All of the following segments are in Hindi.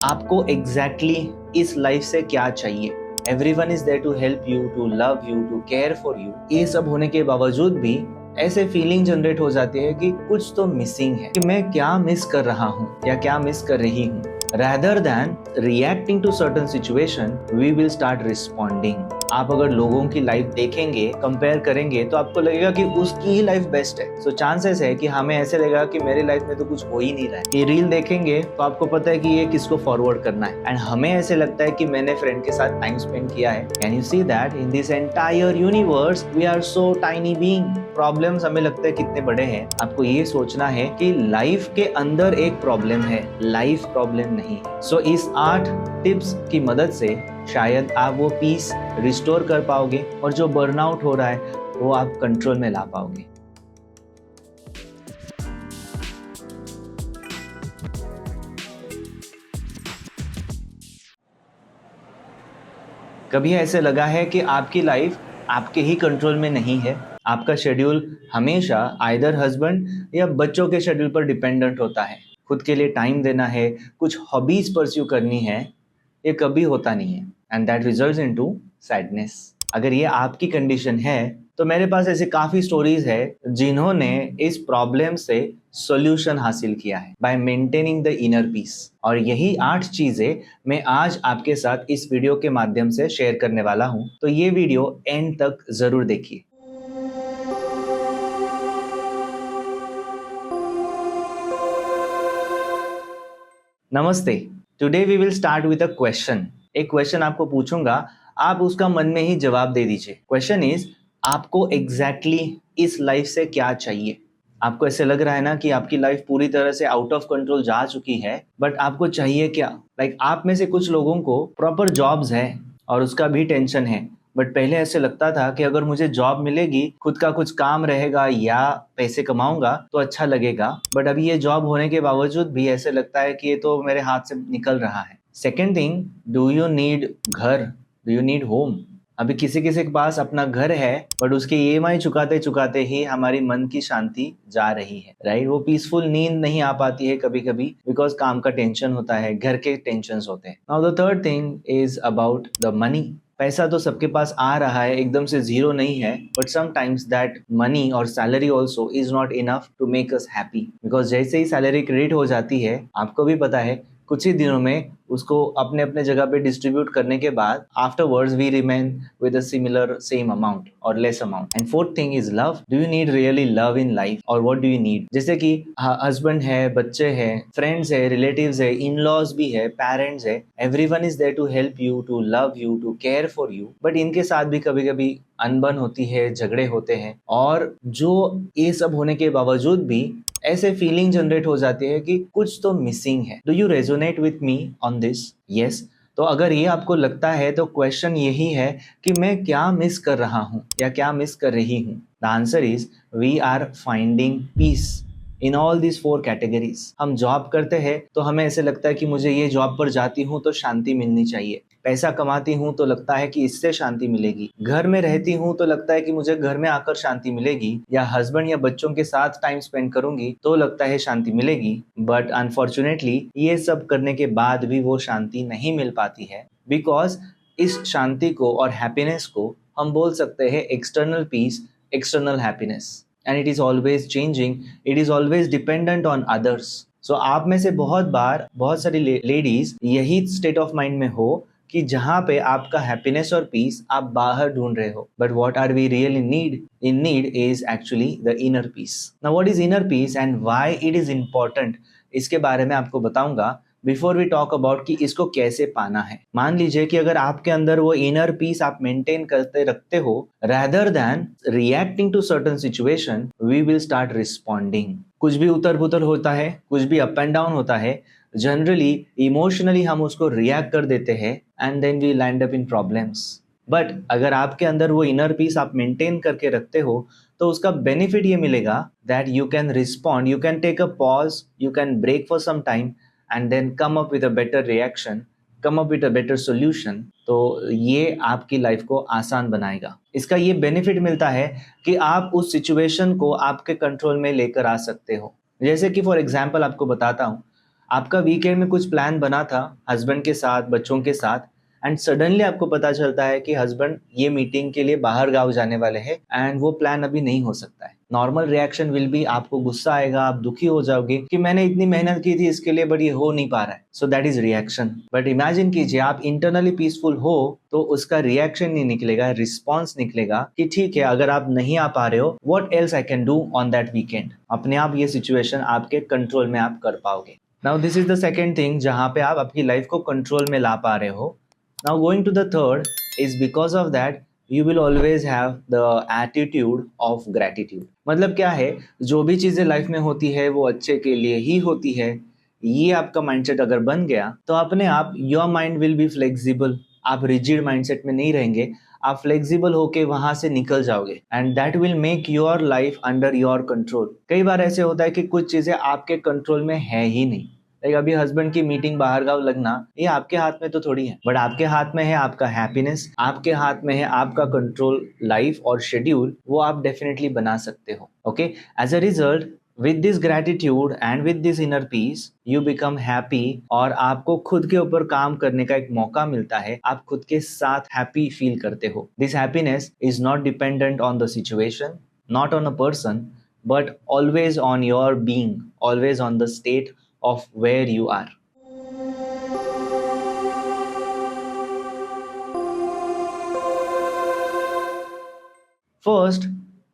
आपको एग्जैक्टली इस लाइफ से क्या चाहिए। Everyone is there to help you, to love you, to care for you. ये सब होने के बावजूद भी ऐसे फीलिंग जनरेट हो जाती है कि कुछ तो मिसिंग है, कि मैं क्या मिस कर रहा हूँ या क्या मिस कर रही हूँ। Rather than reacting to certain situation, we will start responding. आप अगर लोगों की लाइफ देखेंगे, कंपेयर करेंगे, तो आपको लगेगा कि उसकी ही लाइफ बेस्ट है। सो चांसेस है कि हमें ऐसे लगेगा कि मेरी लाइफ में तो कुछ हो ही नहीं रहा है। ये रील देखेंगे तो आपको पता है कि ये किसको फॉरवर्ड करना है, एंड हमें ऐसे लगता है कि मैंने फ्रेंड के साथ टाइम स्पेंड किया है। Can you see that in this entire universe we are so tiny being. Problems हमें लगता है कितने बड़े हैं। आपको ये सोचना है कि लाइफ के अंदर एक प्रॉब्लम है, लाइफ प्रॉब्लम नहीं। सो इस 8 टिप्स की मदद से शायद आप वो पीस रिस्टोर कर पाओगे और जो बर्नआउट हो रहा है वो आप कंट्रोल में ला पाओगे। कभी ऐसे लगा है कि आपकी लाइफ आपके ही कंट्रोल में नहीं है? आपका शेड्यूल हमेशा आइदर हस्बैंड या बच्चों के शेड्यूल पर डिपेंडेंट होता है। खुद के लिए टाइम देना है, कुछ हॉबीज परस्यू करनी है, ये कभी होता नहीं है, and that results into sadness. अगर ये आपकी कंडीशन है तो मेरे पास ऐसे काफी स्टोरीज है जिन्होंने इस प्रॉब्लम से सॉल्यूशन हासिल किया है bye maintaining the inner piece. और यही 8 चीजें मैं आज आपके साथ इस वीडियो के माध्यम से शेयर करने वाला हूं, तो ये वीडियो एंड तक जरूर देखिए। नमस्ते। Today we will start with a question. एक क्वेश्चन आपको पूछूंगा, आप उसका मन में ही जवाब दे दीजिए। क्वेश्चन इज, आपको एग्जैक्टली इस लाइफ से क्या चाहिए? आपको ऐसे लग रहा है ना कि आपकी लाइफ पूरी तरह से आउट ऑफ कंट्रोल जा चुकी है, बट आपको चाहिए क्या? आप में से कुछ लोगों को प्रॉपर जॉब्स है और उसका भी टेंशन है, बट पहले ऐसे लगता था कि अगर मुझे जॉब मिलेगी, खुद का कुछ काम रहेगा या पैसे कमाऊंगा तो अच्छा लगेगा, बट अभी ये जॉब होने के बावजूद भी ऐसे लगता है कि ये तो मेरे हाथ से निकल रहा है। Second thing, do you need ghar? Do you need home? अभी किसी किसी के पास अपना घर है, बट उसके ईएमआई चुकाते चुकाते ही हमारी मन की शांति जा रही है, राइट? वो पीसफुल नींद नहीं आ पाती है कभी कभी, बिकॉज काम का टेंशन होता है, घर के टेंशन होते हैं। Now the third thing is about the money. पैसा तो सबके पास आ रहा है, एकदम से जीरो नहीं है, बट समटाइम्स दैट मनी और salary also is not enough to make us happy. Because जैसे ही सैलरी क्रेडिट हो जाती है, आपको भी पता है, कुछ ही दिनों में उसको अपने अपने जगह पे डिस्ट्रीब्यूट करने के बाद afterwards we remain with a similar same amount और less amount. And fourth thing is love. Do you need really love in life, और व्हाट डू यू नीड? जैसे कि हस्बैंड है, बच्चे हैं, फ्रेंड्स है, रिलेटिव्स है, इन लॉज भी है, पेरेंट्स है, everyone is there to help you, to love you, to care for you. But इनके साथ भी कभी कभी अनबन होती है, झगड़े होते हैं, और जो ये सब होने के बावजूद भी ऐसे फीलिंग जनरेट हो जाती है कि कुछ तो मिसिंग है। Do you resonate with me on this? Yes. तो अगर ये आपको लगता है तो क्वेश्चन यही है कि मैं क्या मिस कर रहा हूँ या क्या मिस कर रही हूँ। The answer is, we are finding peace in all this 4 categories. हम जॉब करते हैं तो हमें ऐसे लगता है कि मुझे ये जॉब पर जाती हूँ तो शांति मिलनी चाहिए। पैसा कमाती हूँ तो लगता है कि इससे शांति मिलेगी। घर में रहती हूँ तो लगता है कि मुझे घर में आकर शांति मिलेगी, या हस्बैंड या बच्चों के साथ टाइम स्पेंड करूंगी तो लगता है शांति मिलेगी। बट अनफॉर्चुनेटली ये सब करने के बाद भी वो शांति नहीं मिल पाती है, बिकॉज इस शांति को और हैप्पीनेस को हम बोल सकते हैं external peace, external happiness, and it is always changing, it is always dependent on others. So आप में से बहुत बार बहुत सारी लेडीज यही स्टेट ऑफ माइंड में हो कि जहां पे आपका हैप्पीनेस और पीस आप बाहर ढूंढ रहे हो, but what are we really need? In need is actually the inner peace. Now what is inner peace and why it is important, इसके बारे में आपको बताऊंगा बिफोर वी टॉक अबाउट कि इसको कैसे पाना है। मान लीजिए कि अगर आपके अंदर वो इनर पीस आप मेंटेन करते रखते हो, rather than reacting to certain situation, we will start responding. कुछ भी उतर पुतर होता है, कुछ भी अप एंड डाउन होता है, जनरली इमोशनली हम उसको रिएक्ट कर देते हैं, and then we land up in problems. But अगर आपके अंदर वो इनर पीस आप मेंटेन करके रखते हो, तो उसका बेनिफिट ये मिलेगा that you can respond, you can take a pause, you can break for some time and then come up with a better reaction, come up with a better solution। तो ये आपकी लाइफ को आसान बनाएगा। इसका ये बेनिफिट मिलता है कि आप उस सिचुएशन को आपके कंट्रोल में लेकर आ सकते हो। जैसे कि फॉर एग्जांपल आपको बताता हूँ, आपका वीकेंड में कुछ प्लान बना था हस्बैंड के साथ, बच्चों के साथ, एंड सडनली आपको पता चलता है कि हस्बैंड ये मीटिंग के लिए बाहर गाँव जाने वाले हैं एंड वो प्लान अभी नहीं हो सकता है। नॉर्मल रिएक्शन विल बी, आपको गुस्सा आएगा, आप दुखी हो जाओगे कि मैंने इतनी मेहनत की थी इसके लिए बट ये हो नहीं पा रहा है। So that is reaction. But imagine कीजिए आप इंटरनली पीसफुल हो तो उसका रिएक्शन नहीं निकलेगा, रिस्पॉन्स निकलेगा कि ठीक है, अगर आप नहीं आ पा रहे हो, what else I can do on that weekend. अपने आप ये सिचुएशन आपके कंट्रोल में आप कर पाओगे। Now this is the second thing जहां पे आप आपकी लाइफ को कंट्रोल में ला पा रहे हो। Now going to the third is because of that you will always have the attitude of gratitude. मतलब क्या है, जो भी चीजें लाइफ में होती है वो अच्छे के लिए ही होती है। ये आपका माइंडसेट अगर बन गया तो अपने आप your mind will be flexible. आप रिजिड माइंडसेट में नहीं रहेंगे, आप फ्लेक्सिबल होके वहां से निकल जाओगे and that will make your life under your control. कई बार ऐसे होता है कि कुछ चीजें आपके कंट्रोल में है ही नहीं। लाइक अभी हस्बैंड की मीटिंग बाहर गाँव लगना, ये आपके हाथ में तो थोड़ी है, बट आपके हाथ में है आपका हैप्पीनेस, आपके हाथ में है आपका कंट्रोल लाइफ और शेड्यूल, वो आप डेफिनेटली बना सकते हो। Okay, as a result with this gratitude and with this inner peace you become happy और आपको खुद के ऊपर काम करने का एक मौका मिलता है, आप खुद के साथ हैप्पी फील करते हो। This happiness is not dependent on the situation, not on a person, but always on your being, always on the state of where you are. First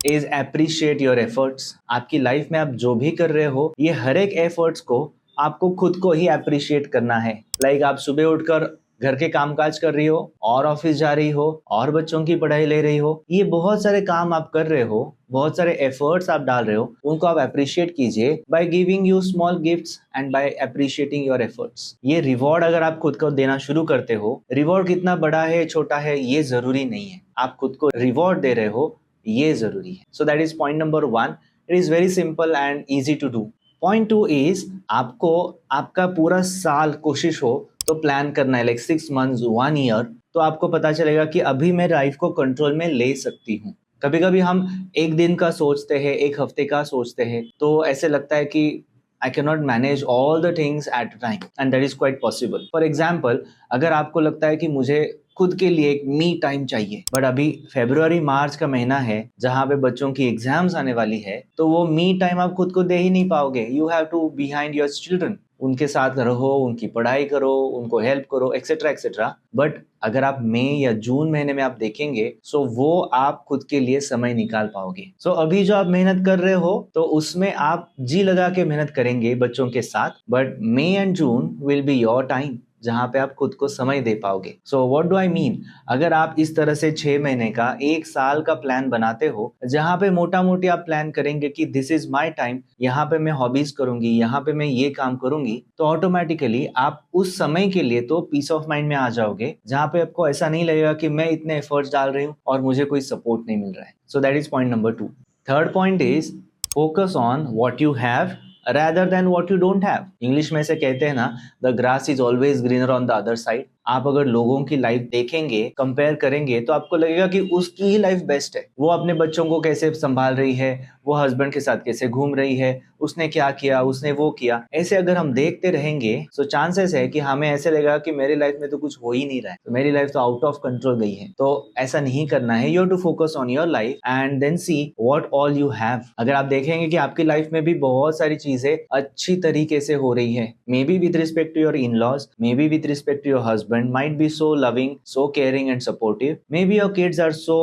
is appreciate your efforts. आपकी लाइफ में आप जो भी कर रहे हो, ये हर एक एफर्ट्स को आपको खुद को ही अप्रिशिएट करना है। लाइक आप सुबह उठकर घर के कामकाज कर रही हो और ऑफिस जा रही हो और बच्चों की पढ़ाई ले रही हो, ये बहुत सारे काम आप कर रहे हो, बहुत सारे एफर्ट्स आप डाल रहे हो, उनको आप अप्रिशिएट कीजिए by giving you small gifts and by appreciating your efforts. ये रिवॉर्ड अगर आप खुद को देना शुरू करते हो, रिवॉर्ड कितना बड़ा है छोटा है ये जरूरी नहीं है, आप खुद को रिवॉर्ड दे रहे हो ये जरूरी है। So that is point number 1। It is very simple and easy to do. Point 2 is आपको आपका पूरा साल कोशिश हो तो प्लान करना है, लाइक 6 मंथ्स 1 ईयर, तो आपको पता चलेगा कि अभी मैं लाइफ को कंट्रोल में ले सकती हूँ। कभी कभी हम एक दिन का सोचते हैं, एक हफ्ते का सोचते हैं, तो ऐसे लगता है कि I cannot manage all the things at a time and that is quite possible. For example, अगर आपको लगता है कि मुझे खुद के लिए एक मी टाइम चाहिए, बट अभी फरवरी मार्च का महीना है जहां पे बच्चों की एग्जाम्स आने वाली है, तो वो मी टाइम आप खुद को दे ही नहीं पाओगे। You have to behind your children, उनके साथ रहो, उनकी पढ़ाई करो, उनको हेल्प करो, एक्सेट्रा एक्सेट्रा। बट अगर आप मई या जून महीने में आप देखेंगे, सो वो आप खुद के लिए समय निकाल पाओगे। सो अभी जो आप मेहनत कर रहे हो तो उसमें आप जी लगा के मेहनत करेंगे बच्चों के साथ, but May and June will be your time जहां पे आप खुद को समय दे पाओगे। So what do I mean, अगर आप इस तरह से 6 महीने का, 1 साल का प्लान बनाते हो, जहां पे मोटा मोटी आप प्लान करेंगे कि दिस इज माई टाइम, यहाँ पे मैं हॉबीज करूंगी, यहाँ पे मैं ये काम करूंगी, तो ऑटोमेटिकली आप उस समय के लिए तो पीस ऑफ माइंड में आ जाओगे, जहां पे आपको ऐसा नहीं लगेगा कि मैं इतने एफर्ट्स डाल रही हूँ और मुझे कोई सपोर्ट नहीं मिल रहा है। So that is point number 2। Third point is focus on what you have rather than what you don't have। English में से कहते हैं ना, the grass is always greener on the other side। आप अगर लोगों की लाइफ देखेंगे, कंपेयर करेंगे, तो आपको लगेगा कि उसकी ही लाइफ बेस्ट है। वो अपने बच्चों को कैसे संभाल रही है, वो हस्बैंड के साथ कैसे घूम रही है, उसने क्या किया, उसने वो किया। ऐसे अगर हम देखते रहेंगे तो चांसेस है कि हमें ऐसे लगेगा कि मेरी लाइफ में तो कुछ हो ही नहीं रहा है, तो मेरी लाइफ तो आउट ऑफ कंट्रोल गई है। तो ऐसा नहीं करना है। You have to focus on your life and then see what all you have. अगर आप देखेंगे कि आपकी लाइफ में भी बहुत सारी चीजें अच्छी तरीके से हो रही है, maybe with respect to your in laws, maybe with respect to your husband, might be so loving, so caring and supportive, maybe your kids are so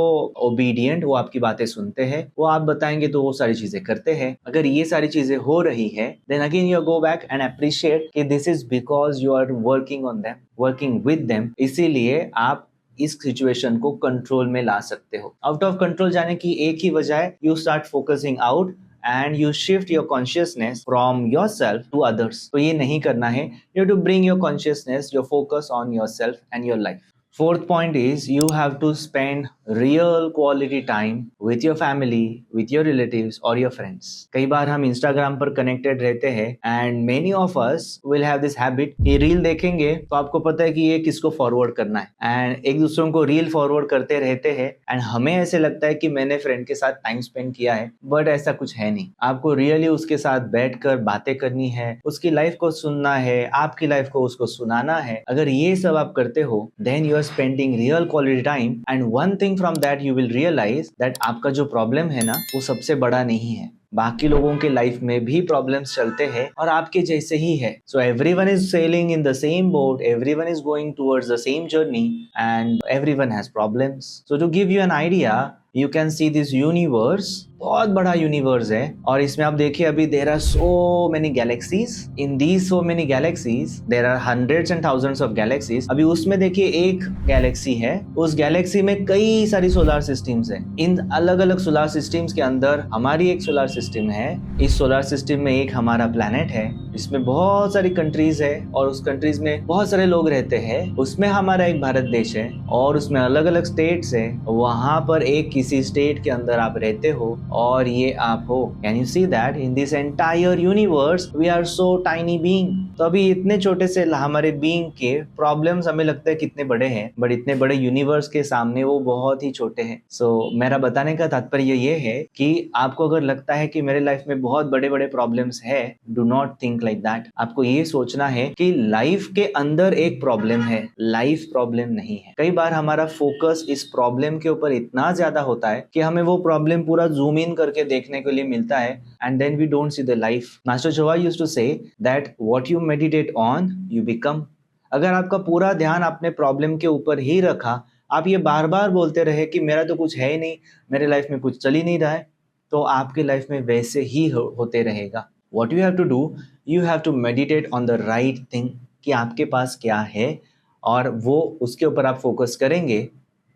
obedient, वो आपकी बातें सुनते हैं, वो आप बताएंगे तो वो सारी चीजें करते हैं। अगर ये सारी चीजें हो रही है, then again you go back and appreciate कि this is because you are working on them, working with them। इसीलिए आप इस सिचुएशन को कंट्रोल में ला सकते हो। आउट ऑफ कंट्रोल जाने की एक ही वजह है, you start focusing out and you shift your consciousness from yourself to others। तो ये नहीं करना है। You have to bring your consciousness, your focus on yourself and your life। Fourth point is you have to spend real quality time with your family, with your relatives or your friends. कई बार हम Instagram पर connected रहते हैं and many of us will have this habit कि रील देखेंगे तो आपको पता है कि ये किसको फॉरवर्ड करना है and एक दूसरों को रील फॉरवर्ड करते रहते हैं and हमें ऐसे लगता है कि मैंने फ्रेंड के साथ टाइम स्पेंड किया है, बट ऐसा कुछ है नहीं. आपको रियली उसके साथ बैठकर बातें करनी है, उसकी लाइफ को सुनना है, आपकी लाइफ को उसको सुनाना है. अगर ये सब आप करते हो then you are spending real quality time and one thing from that you will realise that आपका जो प्रॉब्लम है ना वो सबसे बड़ा नहीं है. बाकी लोगों के लाइफ में भी प्रॉब्लम्स चलते हैं और आपके जैसे ही है. So everyone is sailing in the same boat, everyone is going towards the same journey and everyone has problems. So to give you an idea, you can see this universe, बहुत बड़ा यूनिवर्स है और इसमें आप देखिए अभी there are so many galaxies. In these so many galaxies there are hundreds and thousands of galaxies. अभी उसमें देखिए एक गैलेक्सी है, उस गैलेक्सी में कई सारी सोलर सिस्टम्स हैं. इन अलग अलग सोलर सिस्टम्स के अंदर हमारी एक सोलर सिस्टम है. इस सोलर सिस्टम में एक हमारा प्लैनेट है, इसमें बहुत सारी कंट्रीज है और उस कंट्रीज में बहुत सारे लोग रहते हैं. उसमें हमारा एक भारत देश है और उसमें अलग अलग स्टेट्स है. वहां पर एक किसी स्टेट के अंदर आप रहते हो और ये आप हो. Can you see that in this entire universe we are so tiny being. तो अभी इतने छोटे से हमारे बीइंग के प्रॉब्लम्स हमें लगता है कितने बड़े हैं, बट इतने बड़े यूनिवर्स के सामने वो बहुत ही छोटे हैं. सो मेरा बताने का तात्पर्य ये है कि आपको अगर लगता है कि मेरे लाइफ में बहुत बड़े बड़े प्रॉब्लम्स है, do not think like that. आपको ये सोचना है कि लाइफ के अंदर एक प्रॉब्लम है, लाइफ प्रॉब्लम नहीं है. कई बार हमारा फोकस इस प्रॉब्लम के ऊपर इतना ज्यादा होता है कि हमें वो प्रॉब्लम पूरा जूम इन करके देखने के लिए मिलता है and then we don't see the life. Master Choa used to say that what you meditate on you become. अगर आपका पूरा ध्यान अपने प्रॉब्लम के ऊपर ही रखा, आप ये बार बार बोलते रहे कि मेरा तो कुछ है ही नहीं, मेरे लाइफ में कुछ चल ही नहीं रहा है, तो आपके लाइफ में वैसे ही होते रहेगा. What you have to do, you have to meditate on the right thing कि आपके पास क्या है और वो उसके ऊपर आप फोकस करेंगे,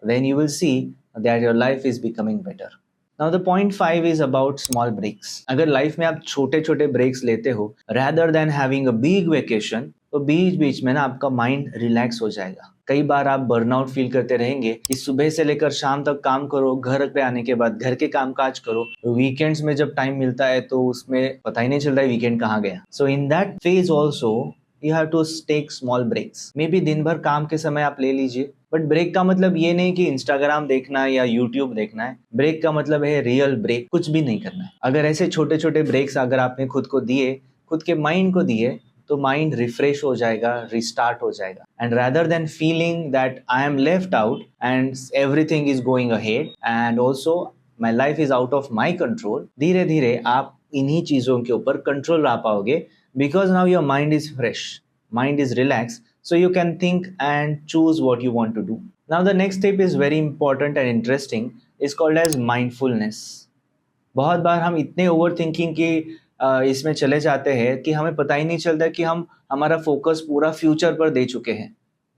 then you will see that your life is becoming better. Now the point 5 is about small breaks. अगर लाइफ में आप छोटे छोटे ब्रेक्स लेते हो rather than having a big vacation, तो बीच बीच में ना आपका माइंड रिलैक्स हो जाएगा. कई बार आप बर्नआउट फील करते रहेंगे कि सुबह से लेकर शाम तक काम करो, घर पे आने के बाद घर के काम काज करो, वीकेंड्स में जब टाइम मिलता है तो उसमें पता ही नहीं चल रहा है वीकेंड कहाँ गया. So in that phase also you have to take small breaks. Maybe दिन भर काम के समय आप ले लीजिए, बट ब्रेक का मतलब ये नहीं कि इंस्टाग्राम देखना है या यूट्यूब देखना है. ब्रेक का मतलब है रियल ब्रेक, कुछ भी नहीं करना है. अगर ऐसे छोटे छोटे ब्रेक्स अगर आपने खुद को दिए, खुद के माइंड को दिए, तो माइंड रिफ्रेश हो जाएगा, रिस्टार्ट हो जाएगा. And rather than feeling that I am left out and everything is going ahead and also my life is out of my control, धीरे धीरे आप इन्हीं चीजों के ऊपर कंट्रोल ला पाओगे. Because now your mind is fresh, mind is relaxed, so you can think and choose what you want to do. Now the next step is very important and interesting, is called as mindfulness. बहुत बार हम इतने ओवर थिंकिंग की इसमें चले जाते हैं कि हमें पता ही नहीं चलता कि हम हमारा फोकस पूरा फ्यूचर पर दे चुके हैं.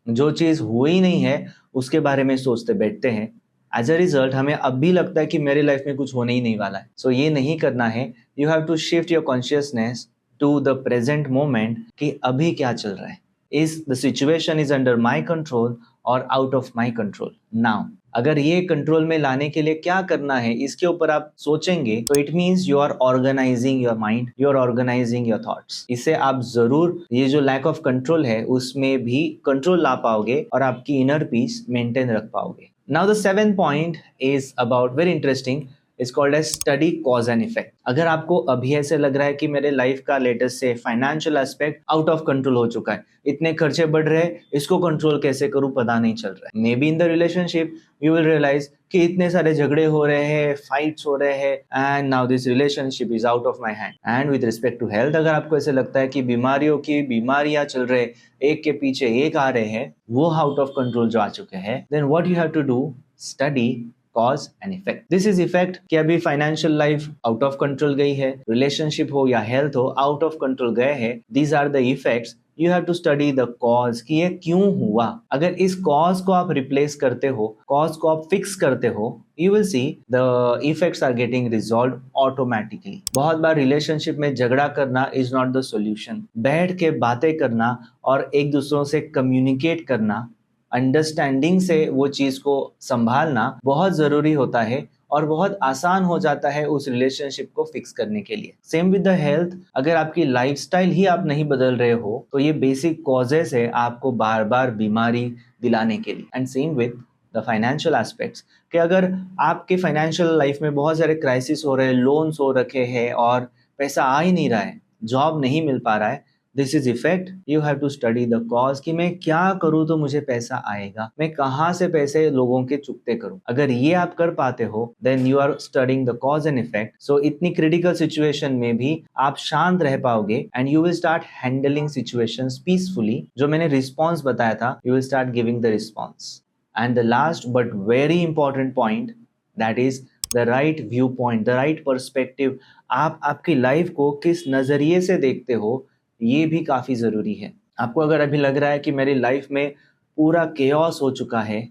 जो चीज़ हुई नहीं है उसके बारे में सोचते बैठते हैं. एज अ रिजल्ट हमें अब भी लगता है कि मेरे लाइफ में कुछ होने ही नहीं वाला है. सो ये नहीं करना है. You have to shift your consciousness to the present moment कि अभी क्या चल रहा है. Is the situation is under my control और out of my control now. अगर ये कंट्रोल में लाने के लिए क्या करना है इसके ऊपर आप सोचेंगे तो it means you are organising your mind, you are organising your thoughts. इससे आप जरूर ये जो लैक ऑफ कंट्रोल है उसमें भी कंट्रोल ला पाओगे और आपकी इनर पीस मेंटेन रख पाओगे. Now the 7th point is about very interesting, is called as study cause and effect. अगर आपको अभी ऐसे लग रहा है कि मेरे लाइफ का लेटेस्ट से financial aspect out of control हो चुका है, इतने खर्चे बढ़ रहे हैं, इसको कंट्रोल कैसे करूं पता नहीं चल रहा है. Maybe in the relationship you will realise कि इतने सारे झगड़े हो रहे हैं, फाइट्स हो रहे हैं and now this relationship is out of my hand. And with respect to health, अगर आपको ऐसे लगता है कि बीमारियों की बीमारियां चल रहे, एक के पीछे एक आ रहे हैं, वो आउट ऑफ कंट्रोल जो आ चुके हैं, then what you have to do, study cause and effect. This is effect कि अभी financial life out of control गई है, रिलेशनशिप हो या हेल्थ हो आउट ऑफ कंट्रोल गए हैं. These are the effects. You have to study the cause कि ये क्यों हुआ. अगर इस कॉज को आप रिप्लेस करते हो, कॉज को आप फिक्स करते हो, you will see the effects are getting resolved automatically. बहुत बार रिलेशनशिप में झगड़ा करना is not the solution. बैठ के बातें करना और एक दूसरों से कम्युनिकेट करना अंडरस्टैंडिंग से वो चीज़ को संभालना बहुत ज़रूरी होता है और बहुत आसान हो जाता है उस रिलेशनशिप को फिक्स करने के लिए। सेम विद द हेल्थ, अगर आपकी लाइफस्टाइल ही आप नहीं बदल रहे हो तो ये बेसिक कॉजेस है आपको बार बार बीमारी दिलाने के लिए। And same with the financial aspects, कि अगर आपके फाइनेंशियल लाइफ में बहुत सारे क्राइसिस हो रहे हैं, लोन्स हो रखे हैं और पैसा आ ही नहीं रहा है, जॉब नहीं मिल पा रहा है, this is effect. You have to study the cause कि मैं क्या करूं तो मुझे पैसा आएगा, मैं कहाँ से पैसे लोगों के चुकते करूं। अगर ये आप कर पाते हो then you are studying the cause and effect. So इतनी क्रिटिकल सिचुएशन में भी आप शांत रह पाओगे and you will start handling situations peacefully. जो मैंने रिस्पॉन्स बताया था, you will start giving the response. And the last but very important point, that is the right viewpoint, the right perspective. आप आपकी लाइफ को किस नजरिए से देखते हो, ये भी काफी जरूरी है। आपको अगर अभी लग रहा है कि मेरी लाइफ में पूरा केओस हो चुका है,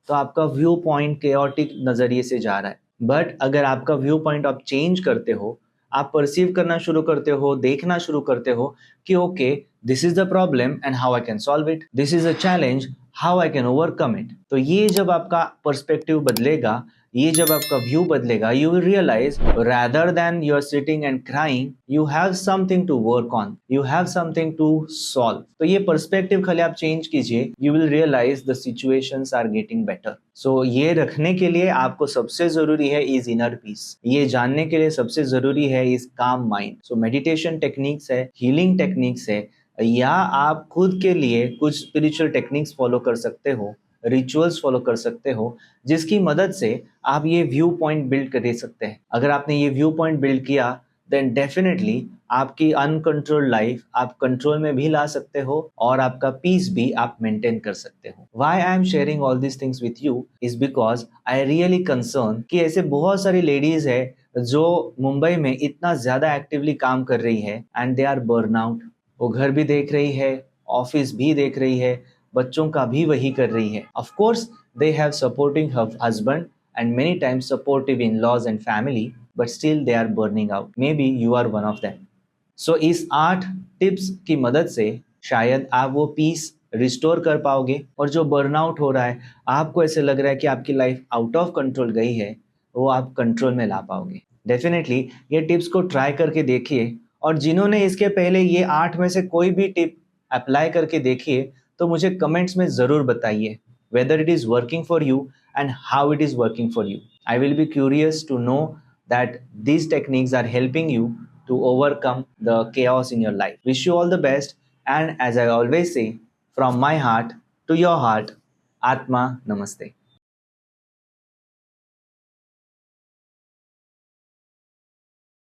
तो आपका व्यू पॉइंट केओटिक नजरिए से जा रहा है। बट अगर आपका व्यू पॉइंट आप चेंज करते हो, आप परसीव करना शुरू करते हो, देखना शुरू करते हो कि okay, this is the problem and how I can solve it, this is a challenge, how I can overcome it. तो ये जब आपका पर्सपेक्टिव बदलेगा, ये जब आपका व्यू बदलेगा, you will realise rather than you are sitting and crying, you have something to work on, you have something to solve। तो ये पर्सपेक्टिव खाली आप चेंज कीजिए, you will realize the situations are getting better। so ये रखने के लिए आपको सबसे जरूरी है इज इनर पीस। ये जानने के लिए सबसे जरूरी है इज काम माइंड। सो मेडिटेशन टेक्निक्स है, हीलिंग टेक्निक्स है, या आप खुद के लिए कुछ स्पिरिचुअल टेक्निक्स फॉलो कर सकते हो, रिचुअल्स फॉलो कर सकते हो, जिसकी मदद से आप ये व्यू पॉइंट बिल्ड कर सकते हैं। अगर आपने ये व्यू पॉइंट बिल्ड किया देन डेफिनेटली आपकी अनकंट्रोल्ड लाइफ आप कंट्रोल में भी ला सकते हो और आपका पीस भी आप मेंटेन कर सकते हो। Why I am sharing all this things with you is because I really concern कि ऐसे बहुत सारी लेडीज है जो मुंबई में इतना ज्यादा एक्टिवली काम कर रही है and they are burn out. वो घर भी देख रही है, ऑफिस भी देख रही है, बच्चों का भी वही कर रही है। Of course they have supporting husband and many times supportive in-laws and family, but still they are burning out. Maybe you are one of them. So इस 8 टिप्स की मदद से शायद आप वो पीस रिस्टोर कर पाओगे और जो बर्नआउट हो रहा है, आपको ऐसे लग रहा है कि आपकी लाइफ आउट ऑफ कंट्रोल गई है, वो आप कंट्रोल में ला पाओगे। डेफिनेटली ये टिप्स को ट्राई करके देखिए, और जिन्होंने इसके पहले ये 8 में से कोई भी टिप अप्लाई करके देखिए तो मुझे कमेंट्स में ज़रूर बताइए whether it is working for you and how it is working for you. I will be curious to know that these techniques are helping you to overcome the chaos in your life. Wish you all the best, and as I always say, from my heart to your heart, Atma Namaste.